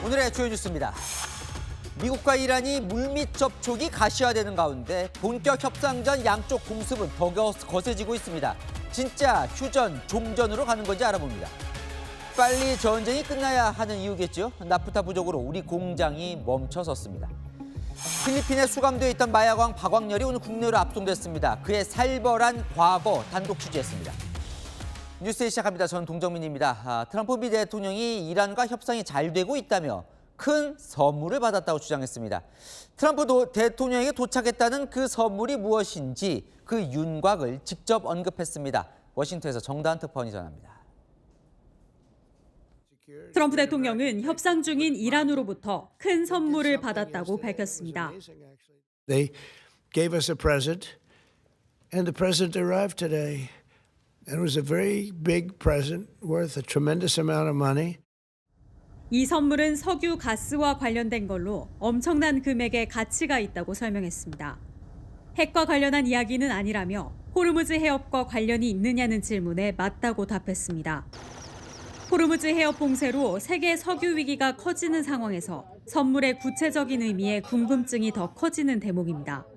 오늘의 주요 뉴스입니다. 미국과 이란이 물밑 접촉이 가시화되는 가운데 본격 협상 전 양쪽 공습은 더 거세지고 있습니다. 진짜 휴전, 종전으로 가는 건지 알아봅니다. 빨리 전쟁이 끝나야 하는 이유겠죠. 나프타 부족으로 우리 공장이 멈춰섰습니다. 필리핀에 수감되어 있던 마약왕 박광렬이 오늘 국내로 압송됐습니다. 그의 살벌한 과거 단독 취재했습니다. 뉴스 시작합니다. 저는 동정민입니다. 트럼프 미 대통령이 이란과 협상이 잘 되고 있다며 큰 선물을 받았다고 주장했습니다. 트럼프 대통령에게 도착했다는 그 선물이 무엇인지 그 윤곽을 직접 언급했습니다. 워싱턴에서 정다은 특파원이 전합니다. 트럼프 대통령은 협상 중인 이란으로부터 큰 선물을 받았다고 밝혔습니다. They gave us a present, and the present arrived today. And it was a very big present worth a tremendous amount of money. 이 선물은 석유 가스와 관련된 걸로 엄청난 금액의 가치가 있다고 설명했습니다. 핵과 관련한 이야기는 아니라며 호르무즈 해협과 관련이 있느냐는 질문에 맞다고 답했습니다. 호르무즈 해협 봉쇄로 세계 석유 위기가 커지는 상황에서 선물의 구체적인 의미에 궁금증이 더 커지는 대목입니다.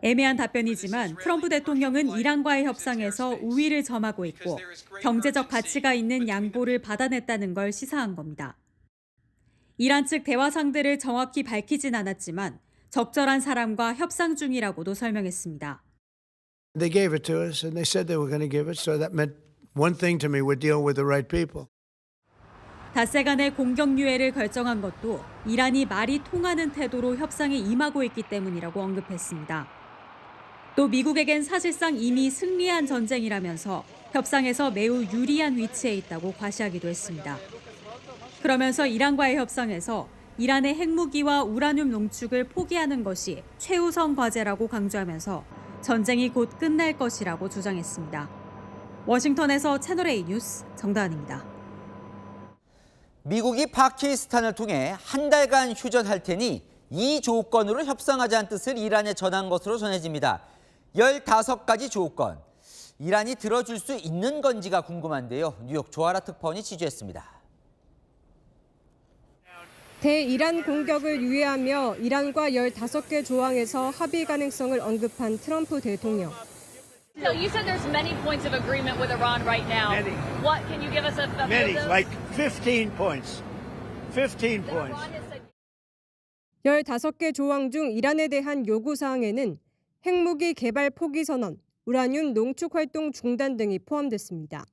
애매한 답변이지만 트럼프 대통령은 이란과의 협상에서 우위를 점하고 있고 경제적 가치가 있는 양보를 받아냈다는 걸 시사한 겁니다. 이란 측 대화 상대를 정확히 밝히진 않았지만 적절한 사람과 협상 중이라고도 설명했습니다. They gave it to us, and they said they were going to give it, so that meant one thing to me: we're dealing with the right people. 닷새 간의 공격 유예를 결정한 것도 이란이 말이 통하는 태도로 협상에 임하고 있기 때문이라고 언급했습니다. 또 미국에겐 사실상 이미 승리한 전쟁이라면서 협상에서 매우 유리한 위치에 있다고 과시하기도 했습니다. 그러면서 이란과의 협상에서 이란의 핵무기와 우라늄 농축을 포기하는 것이 최우선 과제라고 강조하면서 전쟁이 곧 끝날 것이라고 주장했습니다. 워싱턴에서 채널A 뉴스 정다은입니다. 미국이 파키스탄을 통해 한 달간 휴전할 테니 이 조건으로 협상하자는 뜻을 이란에 전한 것으로 전해집니다. 15가지 조건. 이란이 들어줄 수 있는 건지가 궁금한데요. 뉴욕 조아라 특파원이 취재했습니다. 대이란 공격을 유예하며 이란과 15개 조항에서 합의 가능성을 언급한 트럼프 대통령. So you said there's many points of agreement with Iran right now. Many. What can you give us a Many, few of those? like 15 points. 15 points. Iran has said 15개 조항 중 이란에 대한 요구 사항에는 핵무기 개발 포기 선언, 우라늄 농축 활동 중단 등이 포함됐습니다.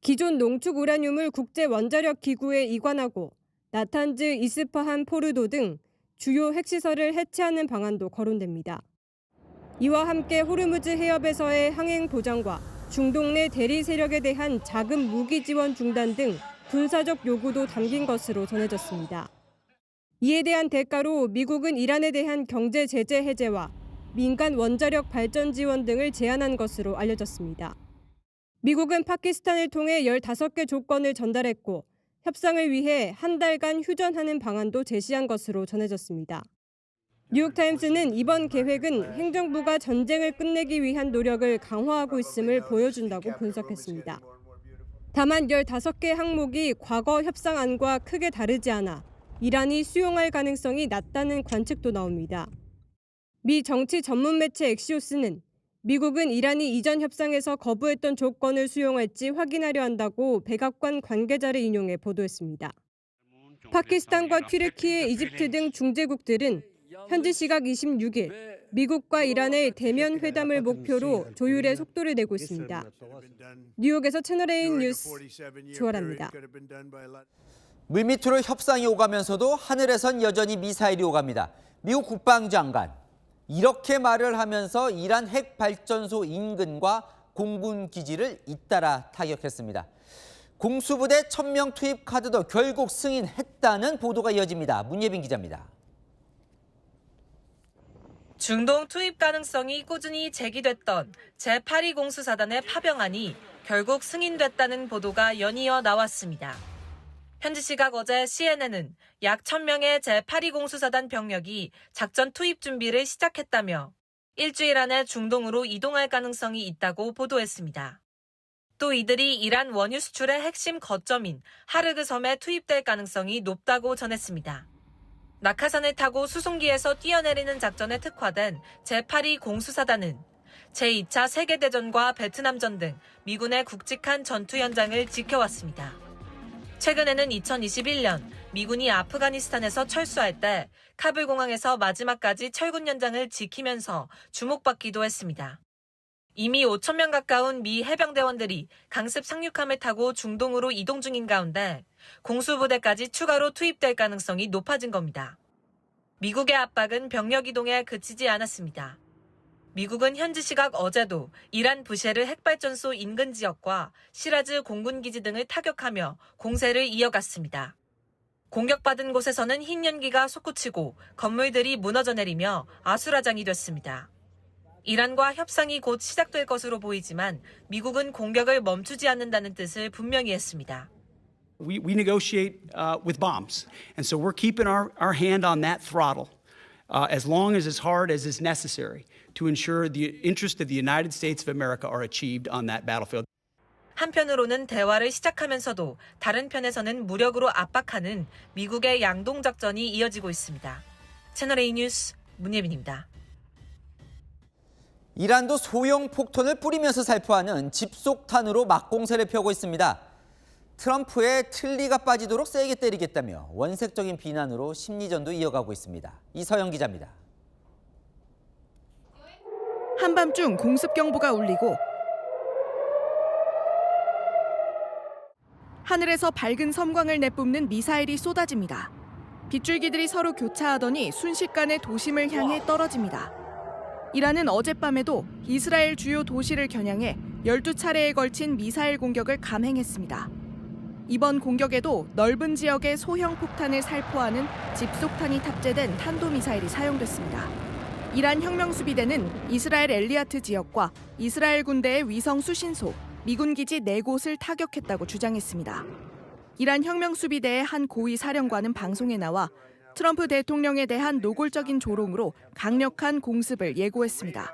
기존 농축 우라늄을 국제 원자력 기구에 이관하고 나탄즈, 이스파한, 포르도 등 주요 핵시설을 해체하는 방안도 거론됩니다. 이와 함께 호르무즈 해협에서의 항행 보장과 중동 내 대리 세력에 대한 자금 무기 지원 중단 등 군사적 요구도 담긴 것으로 전해졌습니다. 이에 대한 대가로 미국은 이란에 대한 경제 제재 해제와 민간 원자력 발전 지원 등을 제안한 것으로 알려졌습니다. 미국은 파키스탄을 통해 15개 조건을 전달했고 협상을 위해 한 달간 휴전하는 방안도 제시한 것으로 전해졌습니다. 뉴욕타임스는 이번 계획은 행정부가 전쟁을 끝내기 위한 노력을 강화하고 있음을 보여준다고 분석했습니다. 다만 15개 항목이 과거 협상안과 크게 다르지 않아 이란이 수용할 가능성이 낮다는 관측도 나옵니다. 미 정치 전문 매체 엑시오스는 미국은 이란이 이전 협상에서 거부했던 조건을 수용할지 확인하려 한다고 백악관 관계자를 인용해 보도했습니다. 파키스탄과 튀르키예, 이집트 등 중재국들은 현지 시각 26일 미국과 이란의 대면 회담을 목표로 조율의 속도를 내고 있습니다. 뉴욕에서 채널A 뉴스 조아라입니다. 물밑으로 협상이 오가면서도 하늘에선 여전히 미사일이 오갑니다. 미국 국방장관. 이렇게 말을 하면서 이란 핵발전소 인근과 공군 기지를 잇따라 타격했습니다. 공수부대 1000명 투입 카드도 결국 승인했다는 보도가 이어집니다. 문예빈 기자입니다. 중동 투입 가능성이 꾸준히 제기됐던 제8위 공수사단의 파병안이 결국 승인됐다는 보도가 연이어 나왔습니다. 현지 시각 어제 CNN은 약 1000명의 제8위 공수사단 병력이 작전 투입 준비를 시작했다며 일주일 안에 중동으로 이동할 가능성이 있다고 보도했습니다. 또 이들이 이란 원유 수출의 핵심 거점인 하르그 섬에 투입될 가능성이 높다고 전했습니다. 낙하산을 타고 수송기에서 뛰어내리는 작전에 특화된 제8위 공수사단은 제2차 세계대전과 베트남전 등 미군의 굵직한 전투 현장을 지켜왔습니다. 최근에는 2021년 미군이 아프가니스탄에서 철수할 때 카불 공항에서 마지막까지 철군 현장을 지키면서 주목받기도 했습니다. 이미 5천 명 가까운 미 해병대원들이 강습 상륙함을 타고 중동으로 이동 중인 가운데 공수부대까지 추가로 투입될 가능성이 높아진 겁니다. 미국의 압박은 병력 이동에 그치지 않았습니다. 미국은 현지 시각 어제도 이란 부셰르 핵발전소 인근 지역과 시라즈 공군기지 등을 타격하며 공세를 이어갔습니다. 공격받은 곳에서는 흰 연기가 솟구치고 건물들이 무너져 내리며 아수라장이 됐습니다. 이란과 협상이 곧 시작될 것으로 보이지만 미국은 공격을 멈추지 않는다는 뜻을 분명히 했습니다. We negotiate with bombs, and so we're keeping our hand on that throttle as long as hard as is necessary to ensure the interest of the United States of America are achieved on that battlefield. 한편으로는 대화를 시작하면서도 다른 편에서는 무력으로 압박하는 미국의 양동 작전이 이어지고 있습니다. 채널A 뉴스 문예빈입니다. 이란도 소형 폭탄을 뿌리면서 살포하는 집속탄으로 막공세를 펴고 있습니다. 트럼프의 틀니가 빠지도록 세게 때리겠다며 원색적인 비난으로 심리전도 이어가고 있습니다. 이서영 기자입니다. 한밤중 공습경보가 울리고 하늘에서 밝은 섬광을 내뿜는 미사일이 쏟아집니다. 빗줄기들이 서로 교차하더니 순식간에 도심을 향해 떨어집니다. 이란은 어젯밤에도 이스라엘 주요 도시를 겨냥해 12차례에 걸친 미사일 공격을 감행했습니다. 이번 공격에도 넓은 지역에 소형 폭탄을 살포하는 집속탄이 탑재된 탄도미사일이 사용됐습니다. 이란 혁명수비대는 이스라엘 엘리아트 지역과 이스라엘 군대의 위성 수신소, 미군 기지 4곳을 타격했다고 주장했습니다. 이란 혁명수비대의 한 고위 사령관은 방송에 나와 트럼프 대통령에 대한 노골적인 조롱으로 강력한 공습을 예고했습니다.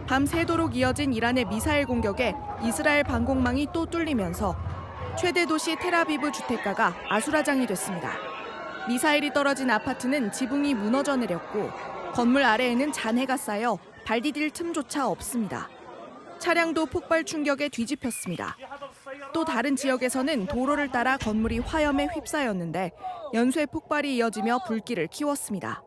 밤새도록 이어진 이란의 미사일 공격에 이스라엘 방공망이 또 뚫리면서 최대 도시 텔아비브 주택가가 아수라장이 됐습니다. 미사일이 떨어진 아파트는 지붕이 무너져 내렸고 건물 아래에는 잔해가 쌓여 발 디딜 틈조차 없습니다. 차량도 폭발 충격에 뒤집혔습니다. 또 다른 지역에서는 도로를 따라 건물이 화염에 휩싸였는데 연쇄 폭발이 이어지며 불길을 키웠습니다.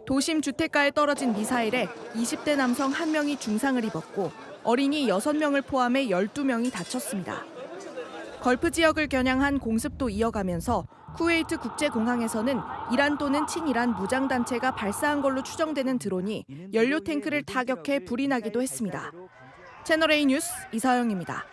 도심 주택가에 떨어진 미사일에 20대 남성 1명이 중상을 입었고 어린이 6명을 포함해 12명이 다쳤습니다. 걸프 지역을 겨냥한 공습도 이어가면서 쿠웨이트 국제공항에서는 이란 또는 친이란 무장단체가 발사한 걸로 추정되는 드론이 연료 탱크를 타격해 불이 나기도 했습니다. 채널A 뉴스 이서영입니다.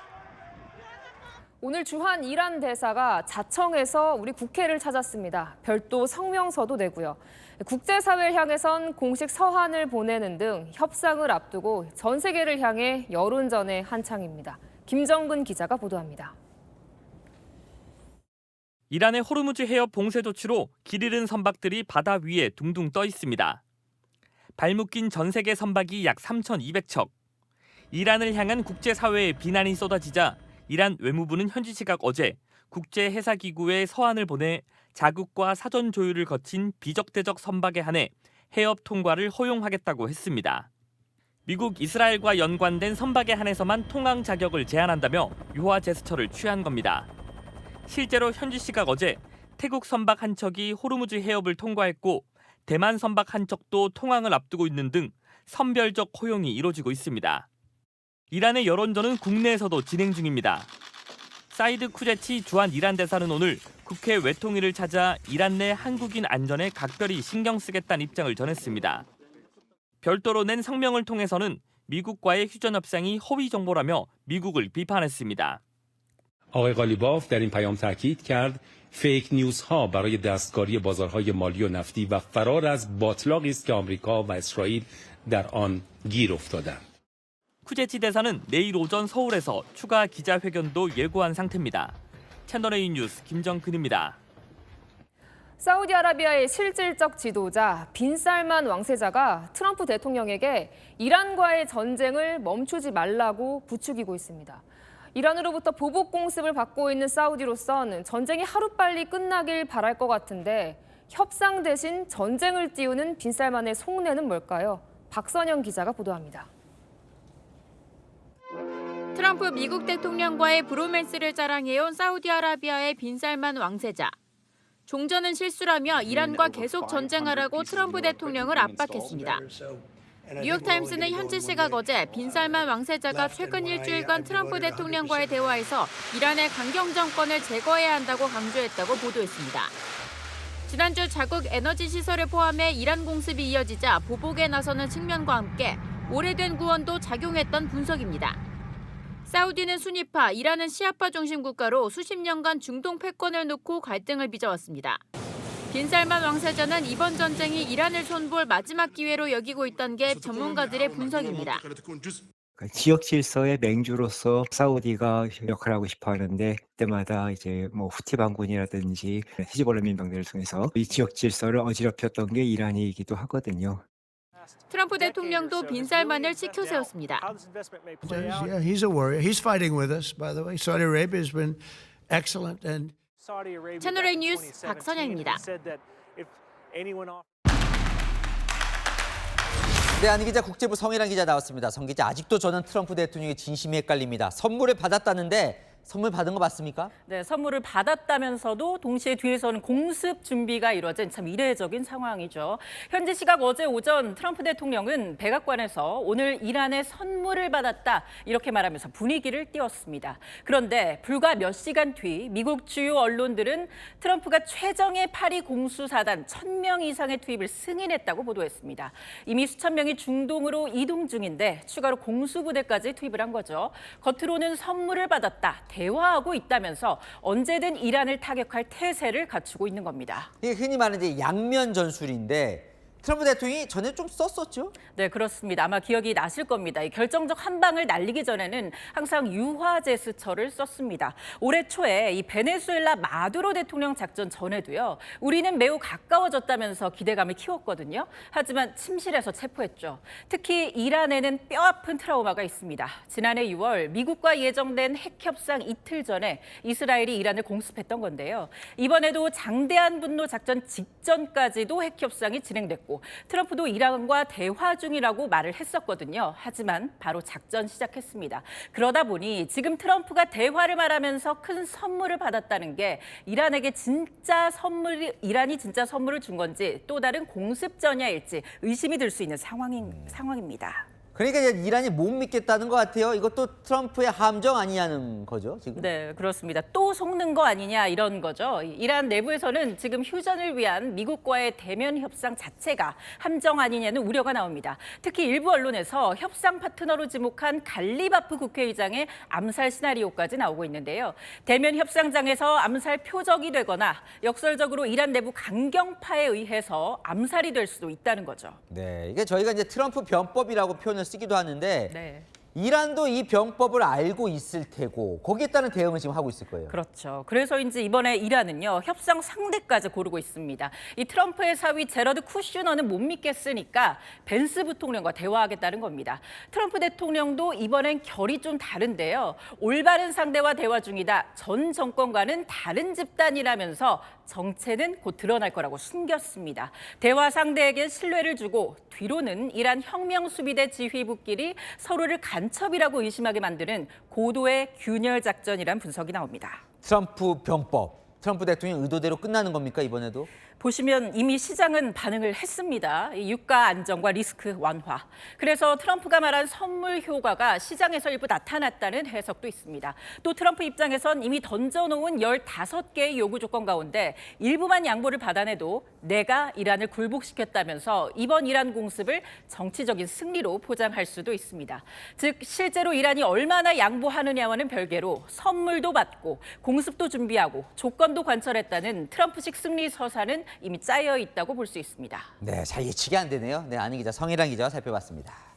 오늘 주한 이란 대사가 자청해서 우리 국회를 찾았습니다. 별도 성명서도 내고요. 국제사회를 향해선 공식 서한을 보내는 등 협상을 앞두고 전 세계를 향해 여론전에 한창입니다. 김정근 기자가 보도합니다. 이란의 호르무즈 해협 봉쇄 조치로 길 잃은 선박들이 바다 위에 둥둥 떠 있습니다. 발묶인 전 세계 선박이 약 3,200척. 이란을 향한 국제사회의 비난이 쏟아지자 이란 외무부는 현지 시각 어제 국제해사기구에 서한을 보내 자국과 사전 조율을 거친 비적대적 선박에 한해 해협 통과를 허용하겠다고 했습니다. 미국, 이스라엘과 연관된 선박에 한해서만 통항 자격을 제한한다며 유화 제스처를 취한 겁니다. 실제로 현지 시각 어제 태국 선박 한 척이 호르무즈 해협을 통과했고 대만 선박 한 척도 통항을 앞두고 있는 등 선별적 허용이 이뤄지고 있습니다. 이란의 여론전은 국내에서도 진행 중입니다. 사이드 쿠제치 주한 이란 대사는 오늘 국회 외통위를 찾아 이란 내 한국인 안전에 각별히 신경 쓰겠다는 입장을 전했습니다. 별도로 낸 성명을 통해서는 미국과의 휴전 협상이 허위 정보라며 미국을 비판했습니다. آقای قالیباف در این پیام تاکید کرد فیک نیوزها برای دستکاری بازارهای مالی و نفتی و فرار از باطلاقی است که آمریکا و اسرائیل در آن گیر افتادند. 쿠제치 대사는 내일 오전 서울에서 추가 기자회견도 예고한 상태입니다. 채널A 뉴스 김정근입니다. 사우디아라비아의 실질적 지도자 빈살만 왕세자가 트럼프 대통령에게 이란과의 전쟁을 멈추지 말라고 부추기고 있습니다. 이란으로부터 보복 공습을 받고 있는 사우디로선 전쟁이 하루빨리 끝나길 바랄 것 같은데 협상 대신 전쟁을 띄우는 빈살만의 속내는 뭘까요? 박선영 기자가 보도합니다. 트럼프 미국 대통령과의 브로맨스를 자랑해온 사우디아라비아의 빈살만 왕세자. 종전은 실수라며 이란과 계속 전쟁하라고 트럼프 대통령을 압박했습니다. 뉴욕타임스는 현지 시각 어제 빈살만 왕세자가 최근 일주일간 트럼프 대통령과의 대화에서 이란의 강경 정권을 제거해야 한다고 강조했다고 보도했습니다. 지난주 자국 에너지 시설을 포함해 이란 공습이 이어지자 보복에 나서는 측면과 함께 오래된 구원도 작용했던 분석입니다. 사우디는 순위파, 이란은 시아파 중심 국가로 수십 년간 중동 패권을 놓고 갈등을 빚어왔습니다. 빈살만 왕세자는 이번 전쟁이 이란을 손볼 마지막 기회로 여기고 있다는 게 전문가들의 분석입니다. 지역 질서의 맹주로서 사우디가 역할을 하고 싶어 하는데 그때마다 이제 뭐 후티 반군이라든지 히즈볼라 민병대를 통해서 이 지역 질서를 어지럽혔던 게 이란이기도 하거든요. 트럼프 대통령도 빈살만을 치켜 세웠습니다. Yeah, he's a warrior. He's fighting with us, by the way. Saudi Arabia has been excellent and 채널A 뉴스 박선영입니다. 네, 안 기자, 국제부 성일환 기자 나왔습니다. 성 기자, 아직도 저는 트럼프 대통령의 진심이 헷갈립니다. 선물을 받았다는데 선물 받은 거 맞습니까? 네, 선물을 받았다면서도 동시에 뒤에서는 공습 준비가 이뤄진 참 이례적인 상황이죠. 현지 시각 어제 오전 트럼프 대통령은 백악관에서 오늘 이란의 선물을 받았다 이렇게 말하면서 분위기를 띄웠습니다. 그런데 불과 몇 시간 뒤 미국 주요 언론들은 트럼프가 최정예 파리 공수사단 1,000명 이상의 투입을 승인했다고 보도했습니다. 이미 수천 명이 중동으로 이동 중인데 추가로 공수부대까지 투입을 한 거죠. 겉으로는 선물을 받았다, 대화하고 있다면서 언제든 이란을 타격할 태세를 갖추고 있는 겁니다. 이게 흔히 말하는 이제 양면 전술인데 트럼프 대통령이 전에 좀 썼었죠? 네, 그렇습니다. 아마 기억이 나실 겁니다. 이 결정적 한 방을 날리기 전에는 항상 유화 제스처를 썼습니다. 올해 초에 이 베네수엘라 마두로 대통령 작전 전에도요. 우리는 매우 가까워졌다면서 기대감을 키웠거든요. 하지만 침실에서 체포했죠. 특히 이란에는 뼈아픈 트라우마가 있습니다. 지난해 6월 미국과 예정된 핵 협상 이틀 전에 이스라엘이 이란을 공습했던 건데요. 이번에도 장대한 분노 작전 직전까지도 핵 협상이 진행됐고 트럼프도 이란과 대화 중이라고 말을 했었거든요. 하지만 바로 작전 시작했습니다. 그러다 보니 지금 트럼프가 대화를 말하면서 큰 선물을 받았다는 게 이란이 진짜 선물을 준 건지 또 다른 공습 전야일지 의심이 들 수 있는 상황입니다. 그러니까 이제 이란이 못 믿겠다는 것 같아요. 이것도 트럼프의 함정 아니냐는 거죠, 지금? 네, 그렇습니다. 또 속는 거 아니냐 이런 거죠. 이란 내부에서는 지금 휴전을 위한 미국과의 대면 협상 자체가 함정 아니냐는 우려가 나옵니다. 특히 일부 언론에서 협상 파트너로 지목한 갈리바프 국회의장의 암살 시나리오까지 나오고 있는데요. 대면 협상장에서 암살 표적이 되거나 역설적으로 이란 내부 강경파에 의해서 암살이 될 수도 있다는 거죠. 네, 이게 저희가 이제 트럼프 병법이라고 표현을 쓰기도 하는데 네. 이란도 이 병법을 알고 있을 테고 거기에 따른 대응을 지금 하고 있을 거예요. 그렇죠. 그래서인지 이번에 이란은요. 협상 상대까지 고르고 있습니다. 이 트럼프의 사위 제러드 쿠슈너는 못 믿겠으니까 벤스 부통령과 대화하겠다는 겁니다. 트럼프 대통령도 이번엔 결이 좀 다른데요. 올바른 상대와 대화 중이다. 전 정권과는 다른 집단이라면서 정체는 곧 드러날 거라고 숨겼습니다. 대화 상대에게 신뢰를 주고 뒤로는 이란 혁명수비대 지휘부끼리 서로를 간첩이라고 의심하게 만드는 고도의 균열 작전이란 분석이 나옵니다. 트럼프 병법, 트럼프 대통령 의도대로 끝나는 겁니까, 이번에도? 보시면 이미 시장은 반응을 했습니다. 유가 안정과 리스크 완화. 그래서 트럼프가 말한 선물 효과가 시장에서 일부 나타났다는 해석도 있습니다. 또 트럼프 입장에선 이미 던져놓은 15개의 요구 조건 가운데 일부만 양보를 받아내도 내가 이란을 굴복시켰다면서 이번 이란 공습을 정치적인 승리로 포장할 수도 있습니다. 즉 실제로 이란이 얼마나 양보하느냐와는 별개로 선물도 받고 공습도 준비하고 조건도 관철했다는 트럼프식 승리 서사는 이미 짜여 있다고 볼 수 있습니다. 네, 잘 예측이 안 되네요. 네, 안희 기자, 성일환 기자와 살펴봤습니다.